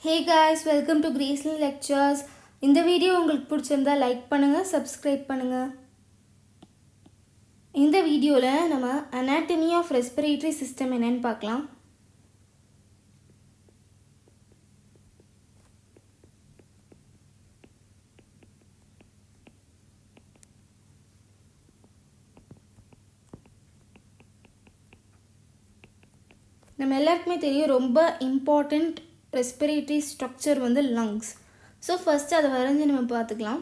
Hey guys, welcome to Graceland Lectures. இந்த video உங்களுக்கு பிடிச்சிருந்தா லைக் பண்ணுங்க, சப்ஸ்கிரைப் பண்ணுங்க. இந்த வீடியோவில் நம்ம anatomy of respiratory system என்னன்னு பார்க்கலாம். நம்ம எல்லாருக்குமே தெரியும் ரொம்ப இம்பார்ட்டண்ட் ரெஸ்பிரேட்டரி ஸ்ட்ரக்சர் வந்து லங்ஸ். ஸோ ஃபஸ்ட்டு அதை வரைஞ்சி நம்ம பார்த்துக்கலாம்.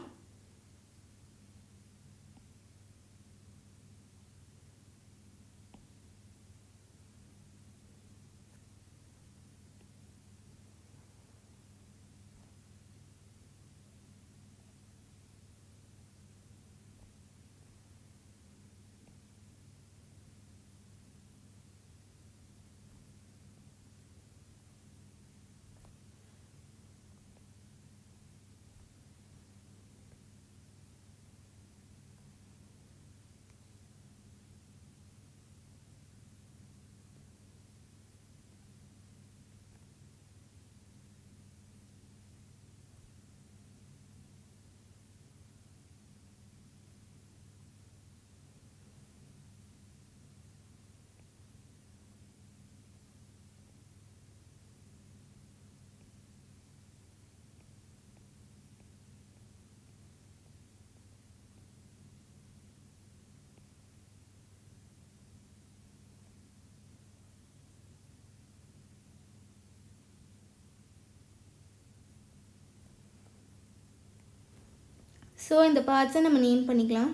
ஸோ இந்த பார்ட்ஸை நம்ம நேம் பண்ணிக்கலாம்.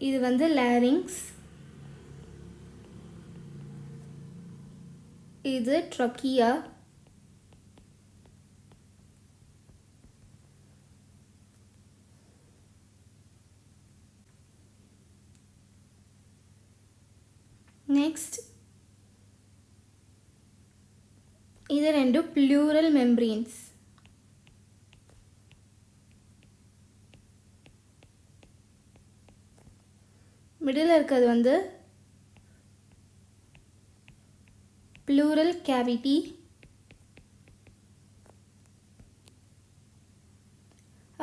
இது வந்து லாரிங்ஸ், இது ட்ரக்கியா, நெக்ஸ்ட் இது ரெண்டு ப்ளூரல் மெம்பரேன்ஸ். மிடில் இருக்கிறது வந்து ப்ளூரல் கேவிட்டி,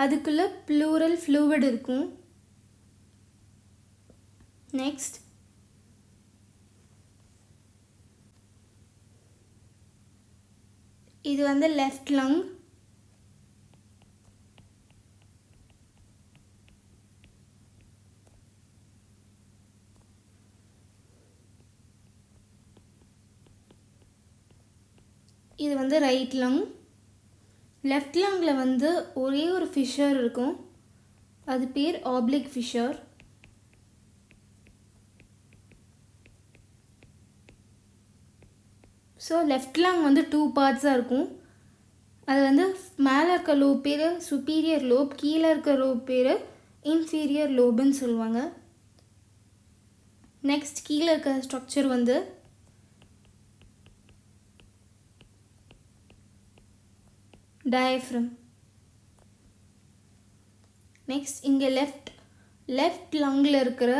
அதுக்குள்ள ப்ளூரல் ஃப்ளூயிட் இருக்கும். நெக்ஸ்ட் இது வந்து லெஃப்ட் லங், இது வந்து ரைட் லங். லெஃப்ட் லங்கில் வந்து ஒரே ஒரு ஃபிஷர் இருக்கும், அது பேர் oblique fissure. So left lung வந்து 2 பார்ட்ஸாக இருக்கும். அது வந்து மேலே இருக்க லோப் பேர் சுப்பீரியர் லோப், கீழே இருக்க லோப் பேர் இன்ஃபீரியர் லோபுன்னு சொல்லுவாங்க. நெக்ஸ்ட் கீழே இருக்க ஸ்ட்ரக்சர் வந்து டயஃப்ரம். நெக்ஸ்ட் இங்கே லெஃப்ட் லங்கில் இருக்கிற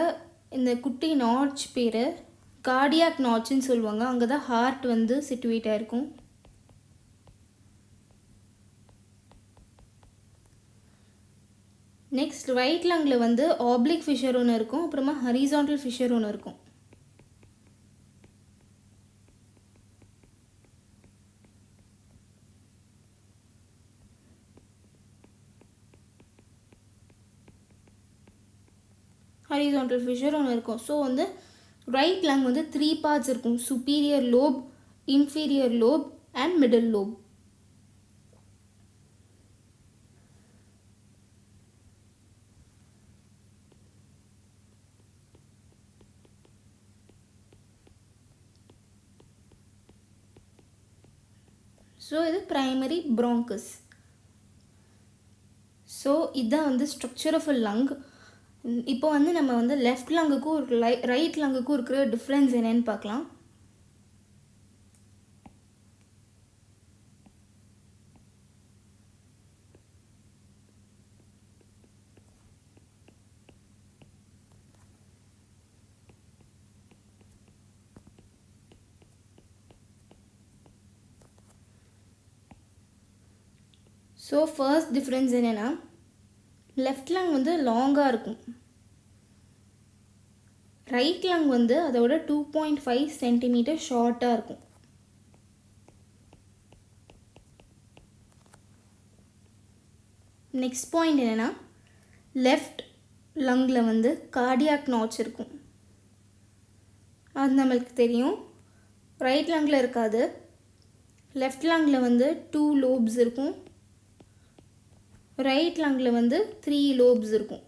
இந்த குட்டி நாட்ச் பேர் கார்டியாக் நாட்ச்னு சொல்லுவாங்க. அங்கே தான் ஹார்ட் வந்து சிட்டுவேட் ஆகிருக்கும். நெக்ஸ்ட் ரைட் லங்கில் வந்து ஆப்ளிக் ஃபிஷர் ஒன்று இருக்கும், அப்புறமா ஹரிசாண்டல் ஃபிஷர் ஒன்று இருக்கும். ஹரிசாண்டல் ஃபிஷர் ஒன்று இருக்கும். ஸோ வந்து ரைட் லங் வந்து 3 பார்ட்ஸ் இருக்கும், superior lobe, inferior lobe and middle lobe. So இது ப்ரைமரி ப்ராங்கஸ். ஸோ இதுதான் வந்து ஸ்ட்ரக்சர் ஆஃப் அ லங். இப்போ வந்து நம்ம வந்து லெஃப்ட் லங்குக்கும் ஒரு ரைட் லங்குக்கும் இருக்கிற டிஃப்ரென்ஸ் என்னன்னு பார்க்கலாம். ஸோ ஃபர்ஸ்ட் டிஃப்ரென்ஸ் என்னென்னா லெஃப்ட் லங் வந்து லாங்காக இருக்கும், ரைட் லங் வந்து அதோட 2.5 சென்டிமீட்டர் ஷார்ட்டாக இருக்கும். நெக்ஸ்ட் பாயிண்ட் என்னென்னா லெஃப்ட் லங்கில் வந்து கார்டியாக் நாட்ச் இருக்கும், அது நம்மளுக்கு தெரியும். ரைட் லங்கில் இருக்காது. லெஃப்ட் லங்கில் வந்து 2 லோப்ஸ் இருக்கும், ரைட் லங்கில் வந்து 3 லோப்ஸ் இருக்கும்.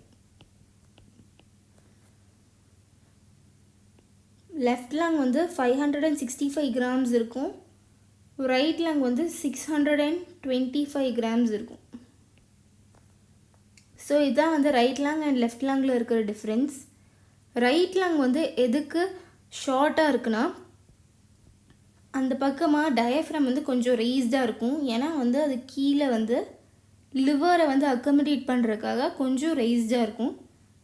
லெஃப்ட் லங் வந்து 565 கிராம்ஸ் இருக்கும், ரைட் லங் வந்து 625 கிராம்ஸ் இருக்கும். ஸோ இதுதான் வந்து ரைட் லங் அண்ட் லெஃப்ட் லங்கில் இருக்கிற டிஃப்ரென்ஸ். ரைட் லங் வந்து எதுக்கு ஷார்ட்டாக இருக்குன்னா அந்த பக்கமாக டயஃப்ரம் வந்து கொஞ்சம் ரெய்ஸ்டாக இருக்கும், ஏன்னா வந்து அது கீழே வந்து லிவரை வந்து அக்கமடேட் பண்ணுறதுக்காக கொஞ்சம் ரெய்ஸ்டாக இருக்கும்.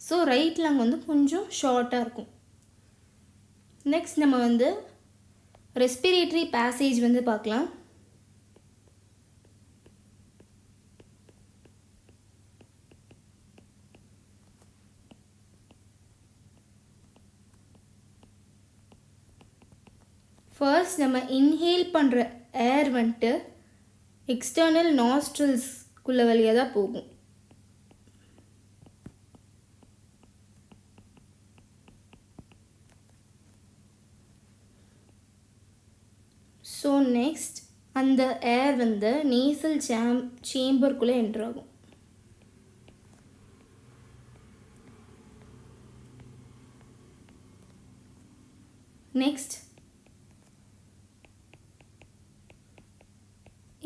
ஸோ ரைட் லங் வந்து கொஞ்சம் ஷார்ட்டாக இருக்கும். நெக்ஸ்ட் நம்ம வந்து ரெஸ்பிரேட்டரி பேசேஜ் வந்து பார்க்கலாம். ஃபர்ஸ்ட் நம்ம இன்ஹேல் பண்ணுற ஏர் வந்துட்டு எக்ஸ்டர்னல் நாஸ்ட்ரில்ஸ்குள்ள வழியாக தான் போகும். ஸோ நெக்ஸ்ட் அந்த ஏர் வந்து நேசல் சேம்பருக்குள்ளே என்ட்ரு ஆகும். நெக்ஸ்ட்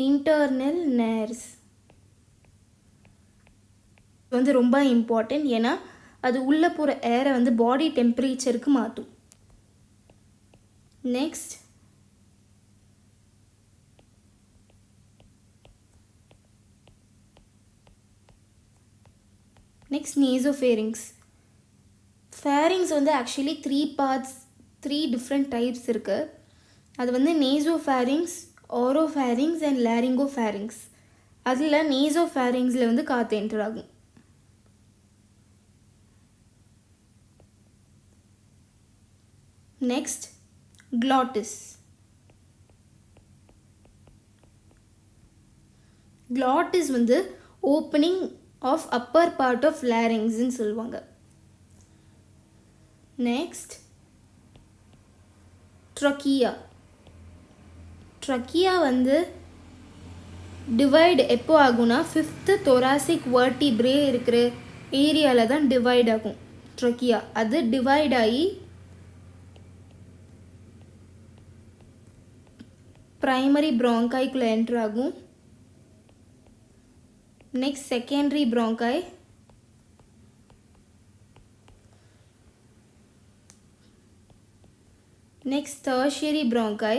இன்டர்னல் நேர்ஸ் வந்து ரொம்ப இம்பார்ட்டன்ட், ஏன்னா அது உள்ளே போகிற ஏரை வந்து பாடி டெம்பரேச்சருக்கு மாற்றும். நெக்ஸ்ட் நேசோஃபேரிங்ஸ். ஃபேரிங்ஸ் வந்து ஆக்சுவலி 3 பார்ட்ஸ், 3 டிஃப்ரெண்ட் டைப்ஸ் இருக்குது. அது வந்து நேசோஃபேரிங்ஸ், ஓரோஃபேரிங்ஸ் அண்ட் லாரிங்கோஃபேரிங்ஸ். அதில் நேசோஃபேரிங்ஸில் வந்து காற்று என்டர் ஆகும். Next glottis. க்ளாட்டிஸ் வந்து opening of upper part of லாரிங்ஸ்ன்னு சொல்லுவாங்க. Next trachea. ட்ரக்கியா வந்து டிவைட் எப்போ ஆகும்னா 5th thoracic vertebrae இருக்கிற ஏரியாவில் தான் டிவைட் ஆகும் ட்ரக்கியா. அது டிவைட் ஆகி ப்ரைமரி ப்ராங்காய்க்குள்ளே என்ட்ரு ஆகும். Next secondary bronchi, next tertiary bronchi,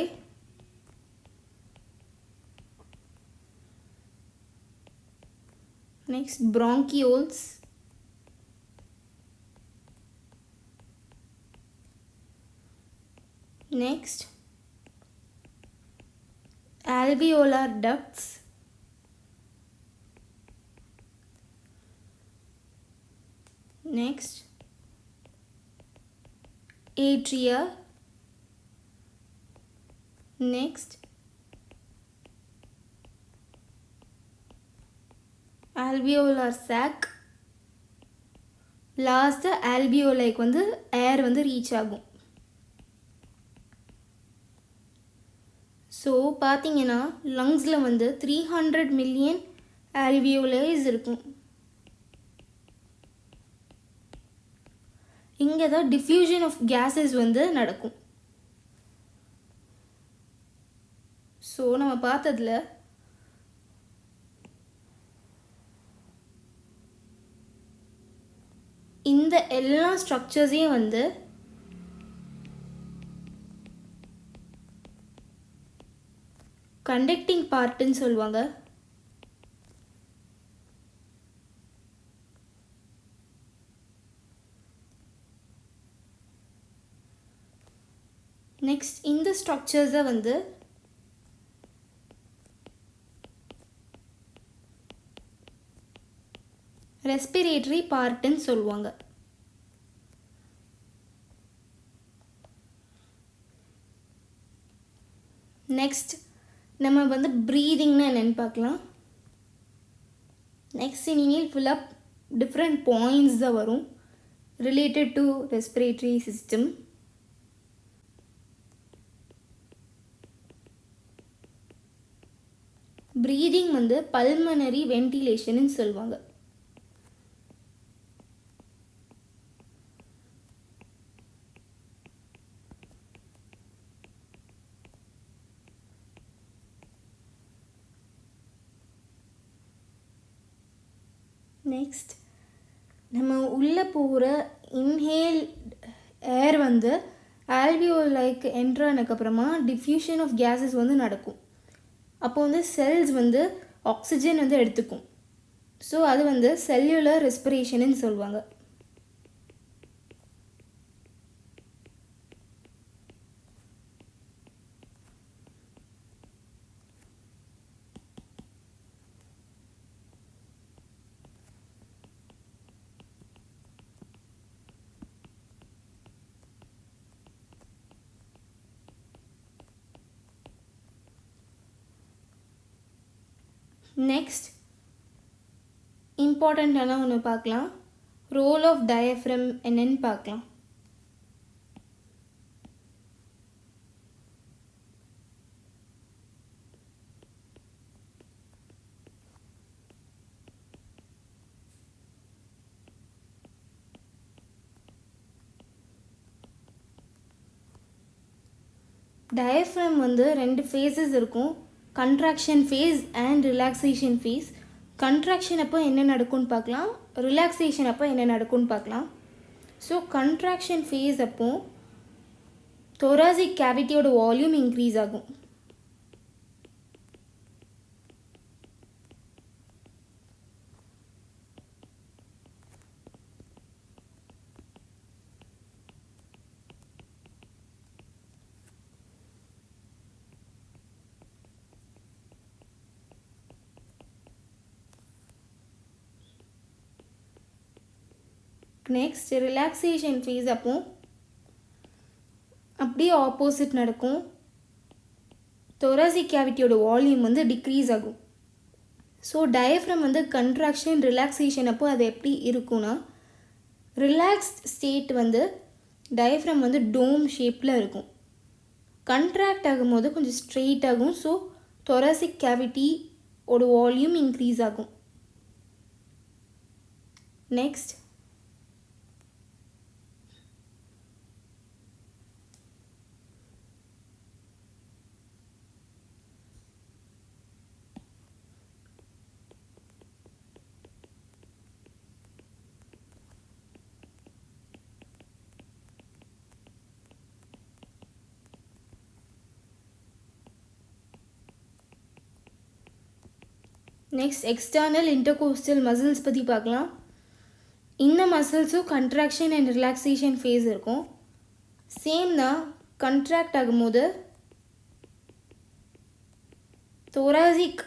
next bronchioles, next alveolar ducts, next atria, next alveolar sac, last ஆல்வியோலைக்கு வந்து ஏர் வந்து ரீச் ஆகும். ஸோ பார்த்தீங்கன்னா லங்ஸில் வந்து 300 மில்லியன் ஆல்வியோலைஸ் இருக்கும். இங்கே தான் டிஃப்யூஷன் ஆஃப் கேஸஸ் வந்து நடக்கும். ஸோ நம்ம பார்த்ததில் இந்த எல்லா ஸ்ட்ரக்சர்ஸையும் வந்து கண்டக்டிங் பார்ட்டுன்னு சொல்லுவாங்க. நெக்ஸ்ட் இந்த ஸ்ட்ரக்சர்ஸை வந்து ரெஸ்பிரேட்டரி பார்ட்டுன்னு சொல்லுவாங்க. நெக்ஸ்ட் நம்ம வந்து ப்ரீதிங்னா என்னென்னு பார்க்கலாம். நெக்ஸ்ட் இனிமேல் ஃபுல்லாக டிஃப்ரெண்ட் பாயிண்ட்ஸ் தான் வரும் related to respiratory system. Breathing வந்து பல்மனரி வென்டிலேஷன்னு சொல்லுவாங்க. நெக்ஸ்ட் நம்ம உள்ளே போகிற இன்ஹேல் ஏர் வந்து ஆல்வியோலைக்கு என்ட்ரானதுக்கப்புறமா டிஃப்யூஷன் ஆஃப் கேஸஸ் வந்து நடக்கும். அப்போ வந்து செல்ஸ் வந்து ஆக்சிஜன் வந்து எடுத்துக்கும். ஸோ அது வந்து செல்லுலர் ரெஸ்பிரேஷன்னு சொல்லுவாங்க. நெக்ஸ்ட் இம்பார்ட்டண்ட்டான ஒன்று பார்க்கலாம். ரோல் ஆஃப் டயஃப்ரம் என்னன்னு பார்க்கலாம். டயஃப்ரம் வந்து 2 ஃபேஸஸ் இருக்கும். Contraction phase and relaxation phase. Contraction அப்போ என்ன நடக்கும்னு பார்க்கலாம், ரிலாக்ஸேஷன் அப்போ என்ன நடக்கும்னு பார்க்கலாம். ஸோ கண்ட்ராக்ஷன் ஃபேஸ் அப்போ தொராசிக் கேவிட்டியோட வால்யூம் இன்க்ரீஸ் ஆகும். நெக்ஸ்ட் ரிலாக்ஸேஷன் ஃபேஸ் அப்போ அப்படியே ஆப்போசிட் நடக்கும். தொராசிக் கேவிட்டியோட வால்யூம் வந்து டிக்ரீஸ் ஆகும். ஸோ டயஃப்ரம் வந்து கண்ட்ராக்ஷன் ரிலாக்ஸேஷன் அப்போ அது எப்படி இருக்குன்னா, ரிலாக்ஸ்ட் ஸ்டேட் வந்து டயஃப்ரம் வந்து டோம் ஷேப்பில் இருக்கும். கண்ட்ராக்ட் ஆகும்போது கொஞ்சம் ஸ்ட்ரெயிட் ஆகும். ஸோ தொராசிக் கேவிட்டியோட வால்யூம் இன்க்ரீஸ் ஆகும். நெக்ஸ்ட் எக்ஸ்டர்னல் இன்டர்கோஸ்டல் மசில்ஸ் பற்றி பார்க்கலாம். இந்த மசில்ஸும் கண்ட்ராக்ஷன் அண்ட் ரிலாக்ஸேஷன் ஃபேஸ் இருக்கும். சேம் தான். கண்ட்ராக்ட் ஆகும்போது தொராசிக்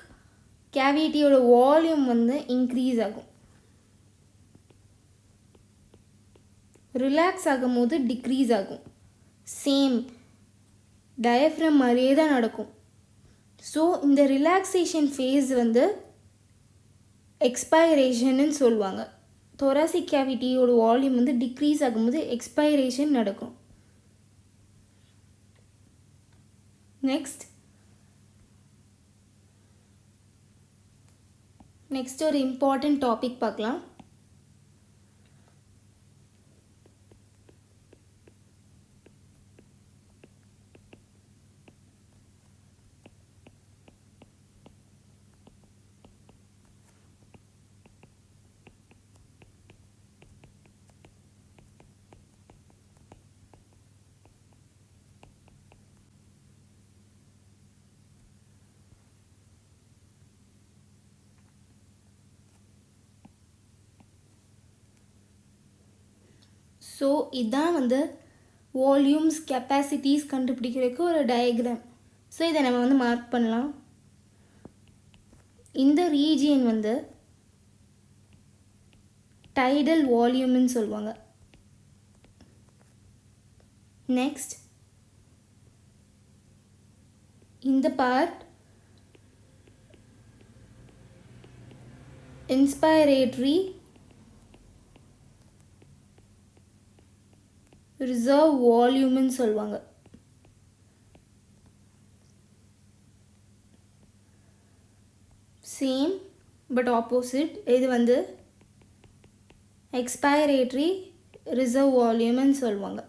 கேவிட்டியோட வால்யூம் வந்து இன்க்ரீஸ் ஆகும். ரிலாக்ஸ் ஆகும்போது டிக்ரீஸ் ஆகும். சேம் டயஃப்ரம் மாதிரியே தான் நடக்கும். ஸோ இந்த ரிலாக்ஸேஷன் ஃபேஸ் வந்து எக்ஸ்பைரேஷன்னு சொல்லுவாங்க. தொராசிக் கேவிட்டியோட வால்யூம் வந்து டிக்ரீஸ் ஆகும்போது எக்ஸ்பைரேஷன் நடக்கும். நெக்ஸ்ட் ஒரு இம்பார்ட்டன்ட் டாபிக் பார்க்கலாம். ஸோ இதுதான் வந்து வால்யூம்ஸ் கெப்பாசிட்டிஸ் கண்டுபிடிக்கிறதுக்கு ஒரு டயக்ராம். ஸோ இதை நம்ம வந்து மார்க் பண்ணலாம். இந்த ரீஜியன் வந்து டைடல் வால்யூம்னு சொல்லுவாங்க. நெக்ஸ்ட் இந்த பார்ட் inspiratory reserve volumeன்னு சொல்லுவாங்க. Same but opposite. இது வந்து expiratory reserve volumeன்னு சொல்லுவாங்க.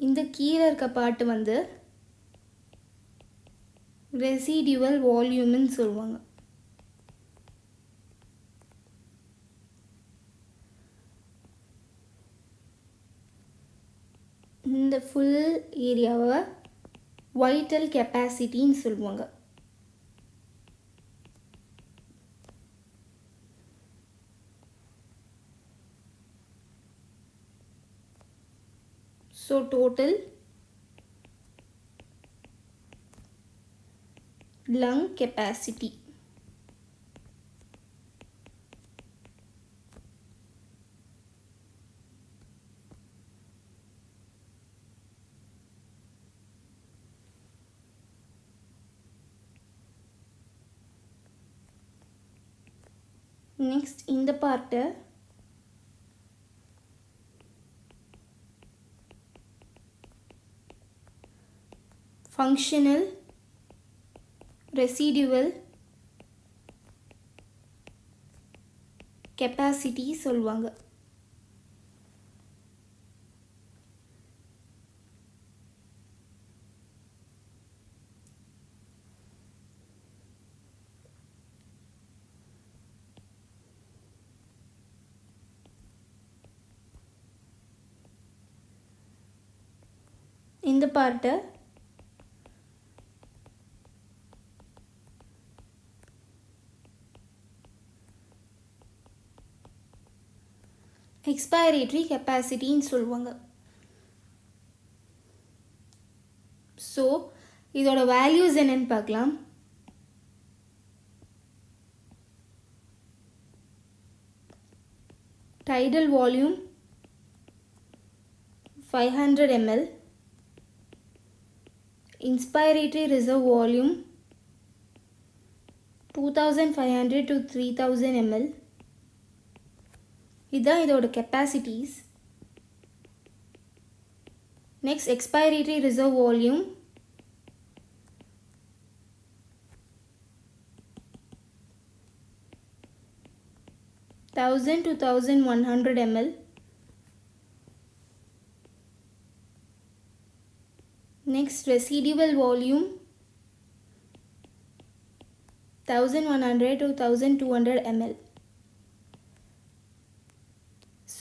இந்த கீழே இருக்க பாட்டு வந்து ரெசிடியூவல் வால்யூம்னு சொல்லுவாங்க. இந்த ஃபுல் ஏரியாவை வைட்டல் கெப்பாசிட்டின்னு சொல்லுவாங்க. So total lung capacity. Next இந்த பார்ட்டை functional residual capacity சொல்லுவாங்க. இந்த பார்ட்டை எக்ஸ்பைரேட்டரி கெப்பாசிட்டின்னு சொல்லுவாங்க. ஸோ இதோட வேல்யூஸ் என்னன்னு பார்க்கலாம். Tidal volume 500 ml, inspiratory reserve volume 2500 to 3000 ml. இதான் இதோட capacities. Next expiratory reserve volume 1000 to 1100 ml. Next residual volume 1100 to 1200 ml.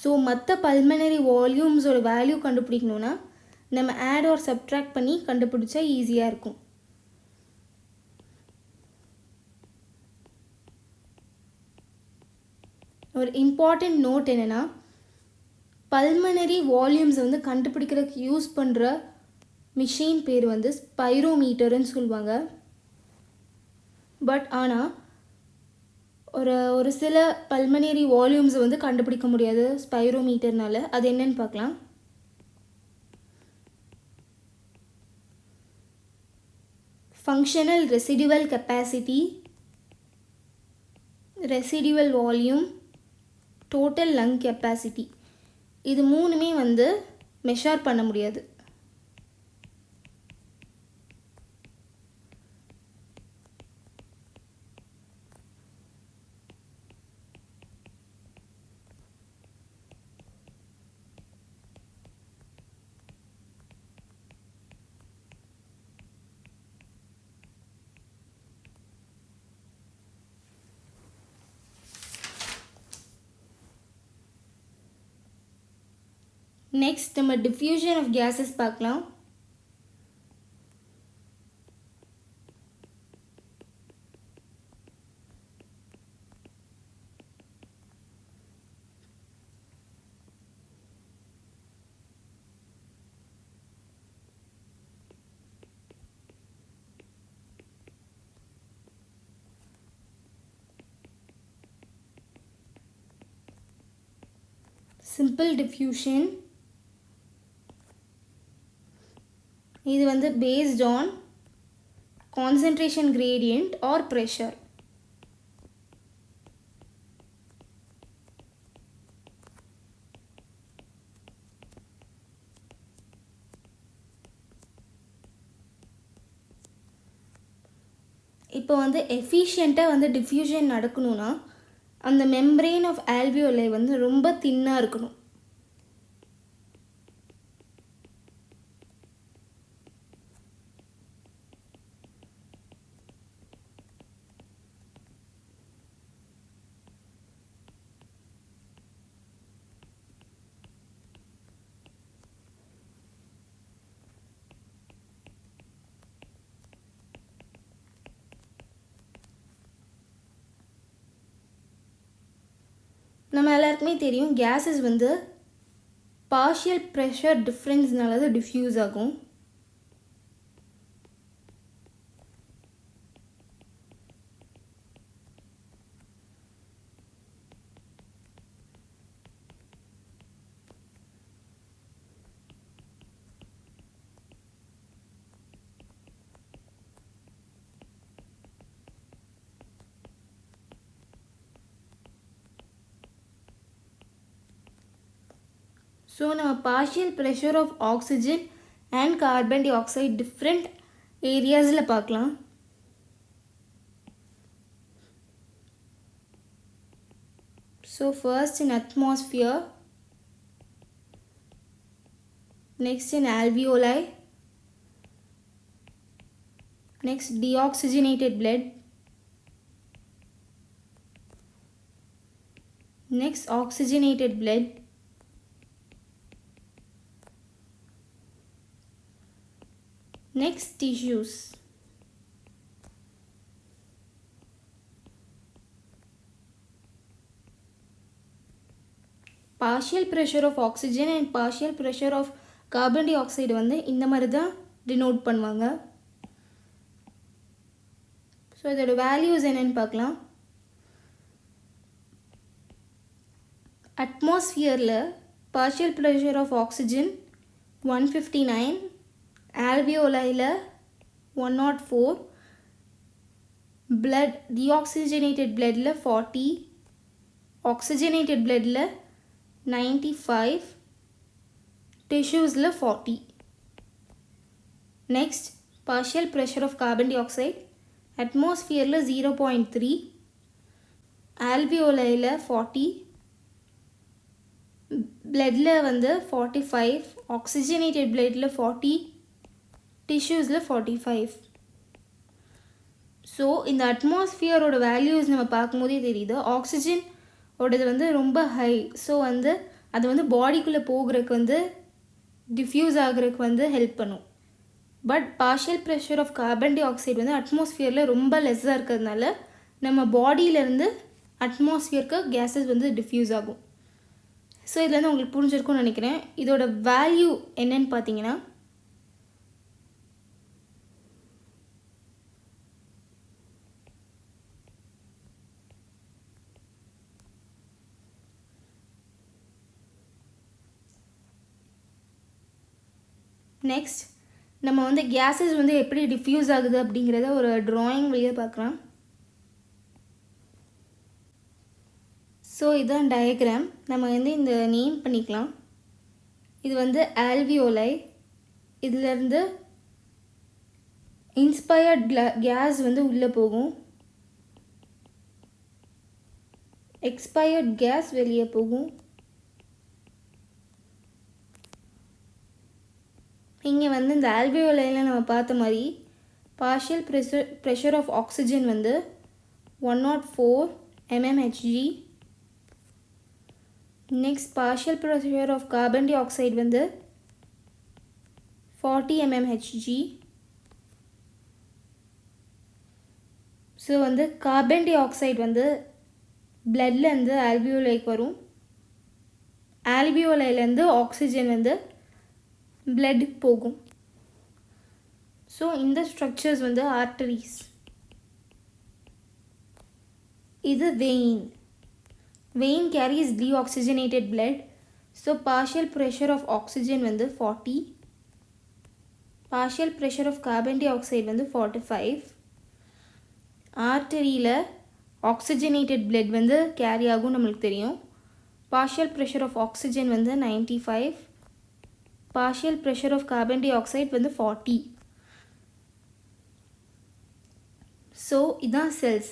So மற்ற பல்மனரி வால்யூம்ஸோட வேல்யூ கண்டுபிடிக்கணுன்னா நம்ம ஆட் ஆர் சப்ட்ராக்ட் பண்ணி கண்டுபிடிச்சா ஈஸியாக இருக்கும். ஒரு இம்பார்ட்டண்ட் நோட் என்னென்னா, பல்மனரி வால்யூம்ஸை வந்து கண்டுபிடிக்கிறதுக்கு யூஸ் பண்ணுற மிஷின் பேர் வந்து ஸ்பைரோமீட்டர்னு சொல்லுவாங்க. பட் ஆனால் ஒரு சில பல்மனரி வால்யூம்ஸை வந்து கண்டுபிடிக்க முடியாது ஸ்பைரோமீட்டர்னால. அது என்னன்னு பார்க்கலாம். Functional residual capacity, residual volume, total lung capacity, இது மூணுமே வந்து மெஷர் பண்ண முடியாது. நெக்ஸ்ட் நம்ம டிஃப்யூஷன் ஆஃப் கேஸஸ் பார்க்கலாம். Simple diffusion. இது வந்து based on concentration gradient or pressure. இப்போ வந்து எஃபிஷியண்ட்டாக வந்து டிஃப்யூஷன் நடக்கணும்னா அந்த மெம்ப்ரெயின் ஆஃப் ஆல்வியோலை வந்து ரொம்ப தின்னாக இருக்கணும். நம்ம எல்லாருக்குமே தெரியும் கேஸஸ் வந்து பார்ஷியல் ப்ரெஷர் டிஃப்ரென்ஸ்னால தான் டிஃப்யூஸ் ஆகும். ஸோ நம்ம partial pressure of oxygen and carbon dioxide different ஏரியாஸில் பார்க்கலாம். So first in atmosphere, next in alveoli, next deoxygenated blood, next oxygenated blood, next tissues. partial pressure of oxygen and partial pressure of carbon dioxide வந்து இந்த மாதிரி தான் denote பண்ணுவாங்க. So இதோட values என்னன்னு பார்க்கலாம். அட்மாஸ்பியரில் partial pressure of oxygen 159, alveoli 104, blood deoxygenated blood 40, oxygenated blood 95, tissues 40. Next, partial pressure of carbon dioxide atmosphere 0.3, alveoli 40, blood வந்து 45, oxygenated blood 40, tissues 45. So இந்த அட்மாஸ்பியரோட வேல்யூஸ் நம்ம பார்க்கும்போதே தெரியுது. ஆக்சிஜன் ஓடது வந்து ரொம்ப ஹை. ஸோ வந்து அது வந்து பாடிக்குள்ளே போகிறதுக்கு வந்து டிஃப்யூஸ் ஆகிறதுக்கு வந்து ஹெல்ப் பண்ணும். But partial pressure of carbon dioxide வந்து அட்மாஸ்பியரில் ரொம்ப லெஸ்ஸாக இருக்கிறதுனால நம்ம பாடியிலேருந்து அட்மாஸ்பியருக்கு கேஸஸ் வந்து டிஃப்யூஸ் ஆகும். ஸோ இதுலேருந்து உங்களுக்கு புரிஞ்சிருக்கும்னு நினைக்கிறேன். இதோட வேல்யூ என்னன்னு பார்த்தீங்கன்னா நெக்ஸ்ட் நம்ம வந்து கேஸஸ் வந்து எப்படி டிஃப்யூஸ் ஆகுது அப்படிங்கிறத ஒரு ட்ராயிங் வழியாக பார்க்கலாம். ஸோ இதுதான் டயக்ராம். நம்ம வந்து இந்த நேம் பண்ணிக்கலாம். இது வந்து ஆல்வியோலை. இதிலேருந்து இன்ஸ்பயர்ட் கேஸ் வந்து உள்ளே போகும், எக்ஸ்பயர்ட் கேஸ் வெளியே போகும். இங்கே வந்து இந்த ஆல்வியோலையில் நம்ம பார்த்த மாதிரி பார்ஷியல் ப்ரெஷர் ஆஃப் ஆக்சிஜன் வந்து 104 mmHg. Next partial pressure of carbon dioxide வந்து 40 mmHg. ஸோ வந்து கார்பன் டை ஆக்சைடு வந்து பிளட்லேருந்து ஆல்வியோலைக்கு வரும். ஆல்வியோலைலேருந்து ஆக்சிஜன் வந்து பிளட்டுக்கு போகும். ஸோ இந்த ஸ்ட்ரக்சர்ஸ் வந்து ஆர்டரிஸ். இது vein. Vein carries deoxygenated blood. So partial pressure of oxygen வந்து 40, partial pressure of carbon dioxide வந்து 45. ஆர்டரியில் ஆக்சிஜனேட்டட் பிளட் வந்து கேரி ஆகும் நம்மளுக்கு தெரியும். பார்ஷியல் ப்ரெஷர் ஆஃப் ஆக்சிஜன் வந்து 95, partial pressure of carbon dioxide வந்து 40. ஸோ இதான் செல்ஸ்.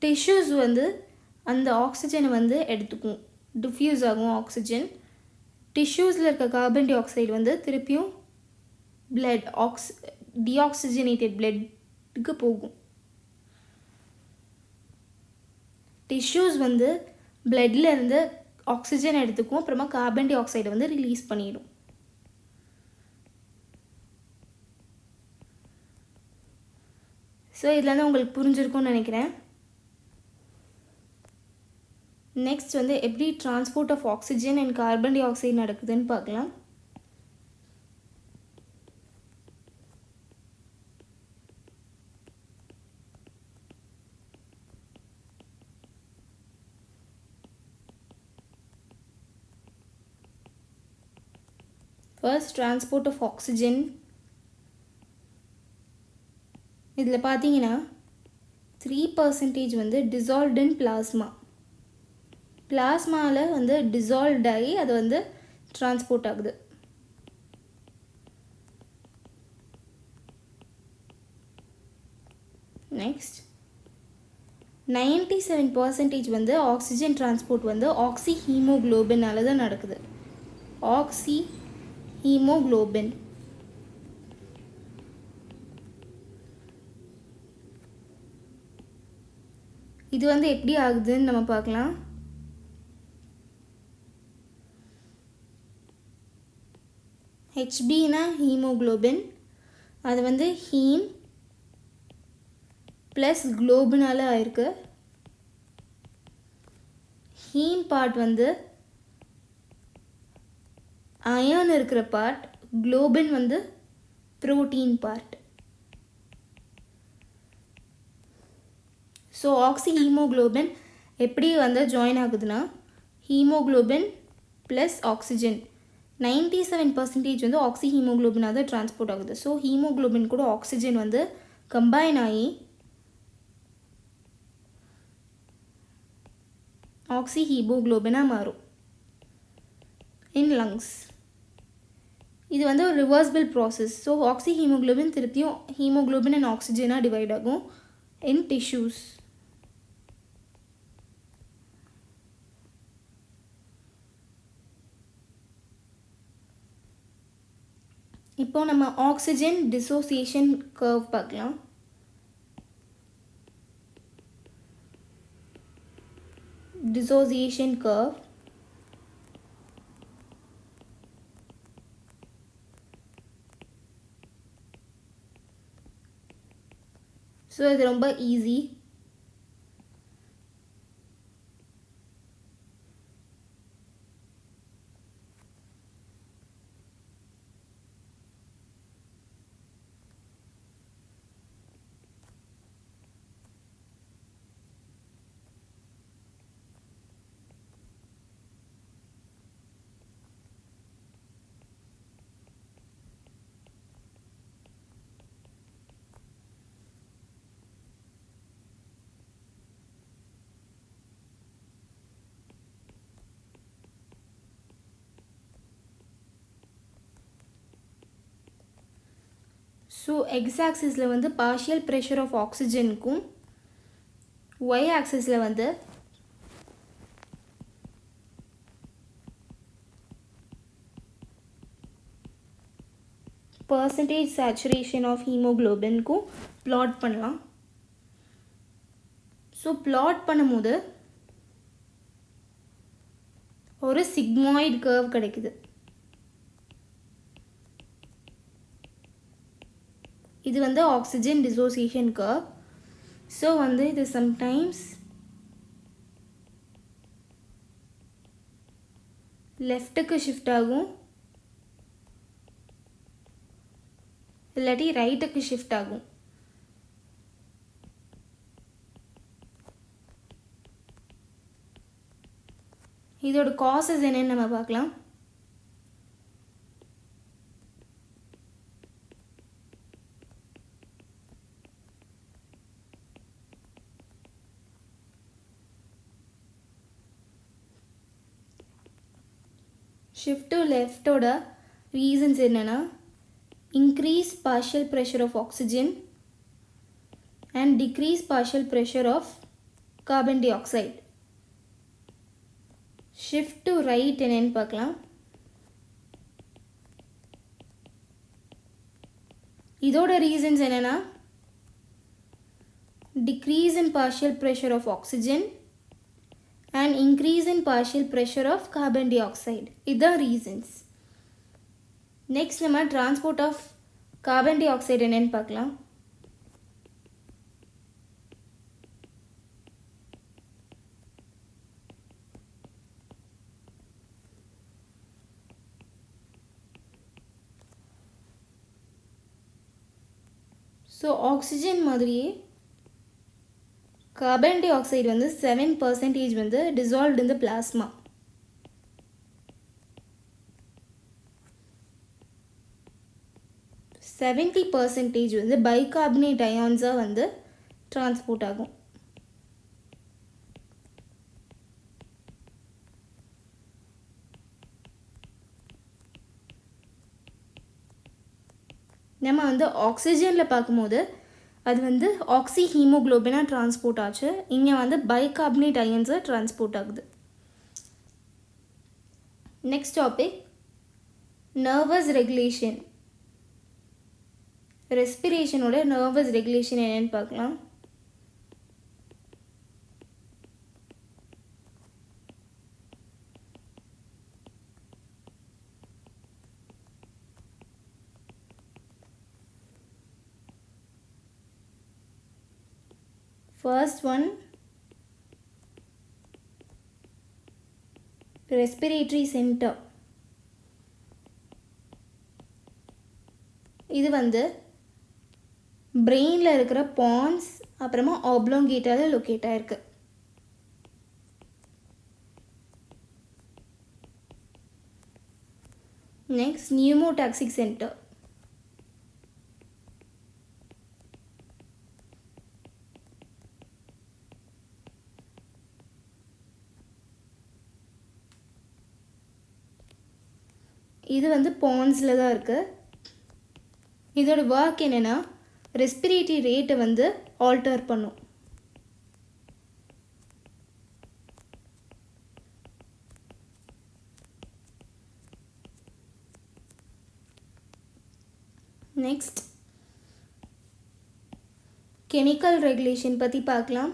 டிஷ்யூஸ் வந்து அந்த ஆக்சிஜனை வந்து எடுத்துக்கும், டிஃப்யூஸ் ஆகும் ஆக்சிஜன். டிஷ்யூஸில் இருக்க கார்பன் டை ஆக்சைடு வந்து திருப்பியும் பிளட் டீஆக்சிஜனேட்டட் பிளட்டுக்கு போகும். டிஷ்யூஸ் வந்து பிளட்டில் இருந்து ஆக்சிஜன் எடுத்துக்கும், அப்புறமா கார்பன் டை ஆக்சைடை வந்து ரிலீஸ் பண்ணிடும். ஸோ இதில் தான் உங்களுக்கு புரிஞ்சிருக்கும்னு நினைக்கிறேன். நெக்ஸ்ட் வந்து எப்படி transport of oxygen and carbon dioxide நடக்குதுன்னு பார்க்கலாம். First transport of oxygen. இதில் பார்த்தீங்கன்னா 3% வந்து டிசால்வ்ட் இன் பிளாஸ்மா. பிளாஸ்மாவில் வந்து டிசால்வ்ட் ஆகி அது வந்து டிரான்ஸ்போர்ட் ஆகுது. நெக்ஸ்ட் 97% வந்து ஆக்சிஜன் டிரான்ஸ்போர்ட் வந்து ஆக்சி ஹீமோக்ளோபினால தான் நடக்குது. ஆக்சி ஹீமோக்ளோபின். இது வந்து எப்படி ஆகுதுன்னு நம்ம பார்க்கலாம். ஹெச்பினா ஹீமோக்ளோபின், அது வந்து ஹீம் ப்ளஸ் குளோபினால் ஆயிருக்கு. ஹீம் பார்ட் வந்து அயர்ன் இருக்கிற பார்ட், குளோபின் வந்து ப்ரோட்டீன் பார்ட். ஸோ ஆக்சி ஹீமோக்ளோபின் எப்படி வந்து ஜாயின் ஆகுதுன்னா, ஹீமோக்ளோபின் ப்ளஸ் ஆக்சிஜன் 97% வந்து ஆக்சி ஹீமோக்ளோபினாக தான் டிரான்ஸ்போர்ட் ஆகுது. ஸோ ஹீமோக்ளோபின் கூட ஆக்சிஜன் வந்து கம்பைன் ஆகி ஆக்சி ஹீமோக்ளோபினாக மாறும் இன் லங்ஸ். இது வந்து ஒரு ரிவர்சிபிள் ப்ராசஸ். ஸோ ஆக்சி ஹீமோக்ளோபின் திருப்பியும் ஹீமோக்ளோபின் அண்ட் ஆக்சிஜனாக டிவைட் ஆகும் இன் டிஷ்யூஸ். இப்போ நம்ம ஆக்சிஜன் டிசோசியேஷன் கர்வ் பார்க்கலாம். Dissociation curve. ஸோ இது ரொம்ப ஈஸி. ஸோ எக்ஸ் ஆக்சிஸில் வந்து பார்ஷியல் ப்ரெஷர் ஆஃப் ஆக்சிஜனுக்கும், ஒய் ஆக்சிஸில் வந்து பர்சன்டேஜ் சேச்சுரேஷன் ஆஃப் ஹீமோக்ளோபின்க்கும் பிளாட் பண்ணலாம். ஸோ பிளாட் பண்ணும்போது ஒரு சிக்மாய்டு கர்வ் கிடைக்குது. இது வந்து ஆக்சிஜன் டிசோசியேஷன் கர்வ். ஸோ வந்து இது சம்டைம்ஸ் லெஃப்ட்டுக்கு ஷிஃப்ட் ஆகும், இல்லாட்டி ரைட்டுக்கு ஷிஃப்ட் ஆகும். இதோட காசஸ் என்னன்னு நம்ம பார்க்கலாம். ஷிஃப்ட் டு லெஃப்டோட ரீசன்ஸ் என்னென்னா increase partial pressure of oxygen and decrease partial pressure of carbon dioxide. Shift to right என்னன்னு பார்க்கலாம். இதோட ரீசன்ஸ் என்னன்னா decrease in partial pressure of oxygen and increase in partial pressure of carbon dioxide. இதான் reasons. Next நம்ம transport of carbon dioxide என்னன்னு பார்க்கலாம். So oxygen மாதிரியே carbon dioxide வந்து 7% வந்து dissolved in the plasma. Seventy percentage வந்து bicarbonate அயான்ஸாக வந்து டிரான்ஸ்போர்ட் ஆகும். நம்ம வந்து ஆக்சிஜனில் பார்க்கும்போது அது வந்து ஆக்சி ஹீமோக்ளோபினாக டிரான்ஸ்போர்ட் ஆச்சு. இங்கே வந்து பைகார்பனேட் அயன்ஸாக டிரான்ஸ்போர்ட் ஆகுது. Next topic nervous regulation. ரெஸ்பிரேஷனோட நர்வஸ் ரெகுலேஷன் என்னன்னு பார்க்கலாம். First one respiratory centre. இது வந்து பிரெயினில் இருக்கிற பான்ஸ் அப்புறமா ஆப்லாங்கேட்டாவில் லொக்கேட் ஆகிருக்கு. Next pneumotaxic centre. இது வந்து பான்ஸில் தான் இருக்குது. இதோட ஒர்க் என்னென்னா ரெஸ்பிரேட்டரி ரேட்டை வந்து ஆல்டர் பண்ணும். நெக்ஸ்ட் கெமிக்கல் ரெகுலேஷன் பற்றி பார்க்கலாம்.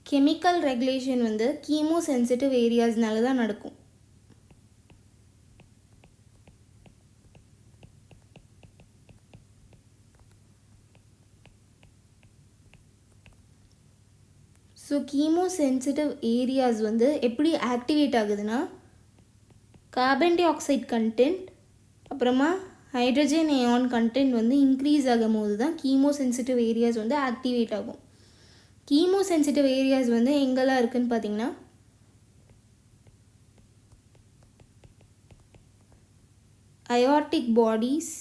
கெமிக்கல் ரெகுலேஷன் வந்து கீமோ சென்சிட்டிவ் ஏரியாஸ்னால தான் நடக்கும். ஸோ கீமோ சென்சிட்டிவ் ஏரியாஸ் வந்து எப்படி ஆக்டிவேட் ஆகுதுன்னா கார்பன் டை ஆக்சைடு கண்டென்ட் அப்புறமா ஹைட்ரஜன் அயான் கண்டென்ட் வந்து இன்க்ரீஸ் ஆகும் போது தான் கீமோ சென்சிட்டிவ் ஏரியாஸ் வந்து ஆக்டிவேட் ஆகும். கீமோ சென்சிட்டிவ் ஏரியாஸ் வந்து எங்கெல்லாம் இருக்குதுன்னு பார்த்தீங்கன்னா அயார்டிக் பாடிஸ்,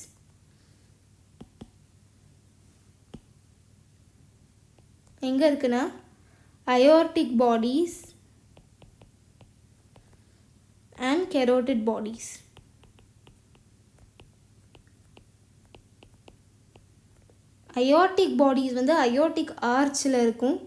எங்கே இருக்குன்னா aortic bodies and carotid bodies. aortic bodies வந்து aortic archல இருக்கும்.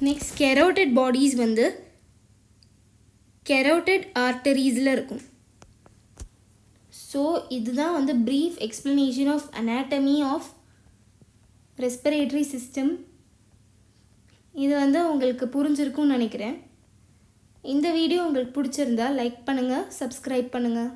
நெக்ஸ்ட் கெரோட்டிட் பாடிஸ் வந்து கெரோட்டிட் ஆர்டரிஸில் இருக்கும். ஸோ இதுதான் வந்து brief explanation of anatomy of respiratory system. இது வந்து உங்களுக்கு புரிஞ்சிருக்கும்னு நினைக்கிறேன். இந்த வீடியோ உங்களுக்கு பிடிச்சிருந்தா லைக் பண்ணுங்கள், சப்ஸ்கிரைப் பண்ணுங்கள்.